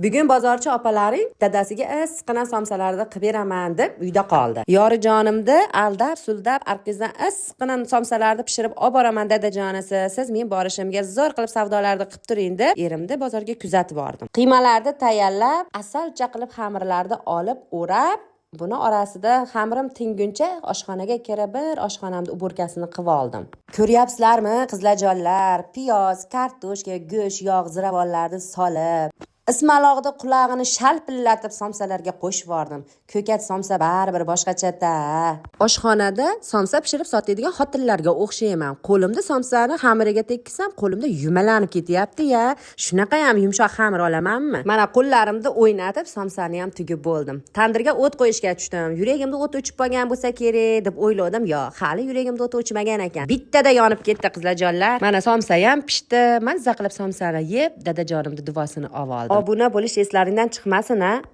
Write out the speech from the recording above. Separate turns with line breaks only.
Bugun bozorchi opalaring dadasiga issiqqina somsalarda qilib beraman deb uyda qoldi. Yorijonimni aldab-suldab arkizdan issiqqina somsalarni pishirib olib boraman dadajonisi. Siz men borishimga zo'r qilib savdolarni qilib turing deb erimni bozorga kuzatib bordim. Qiymalarni tayyorlab, asalcha qilib xamirlarni olib, o'rab buni orasida xamirim tinguncha oshxonaga kirib bir oshxonamni uburkasini qilib oldim. Ko'ryapsizlarmi, qizlarjonlar, piyoz, kartoshka, go'sht, yog', ziravorlarni solib Ismalog'da qulog'ini shalpillatib somsalarga qo'shib bordim. Ko'kat somsa baribir boshqacha-da. Oshxonada somsa pishirib sotadigan xotinlarga o'xshayman. Qo'limda somsani xamiriga tekkizsam, qo'limda yumalanib ketyapti-ya. Shunaqa ham yumshoq xamir olamanmi? Mana qo'llarimni o'ynatib somsani ham tugib bo'ldim. Tandirga o't qo'yishga tushdim. Yuragimda o't o'chib qolgan bo'lsa kerak deb o'yladim. Yo'q, hali yuragimda o't o'chmagan ekan. Bittada yonib ketdi qizlarjonlar. Mana somsa ham pishdi. Mazza qilib somsani yeb, dadajonimning duosini oldim. Obuna bo'lish eslaringdan chiqmasin-a.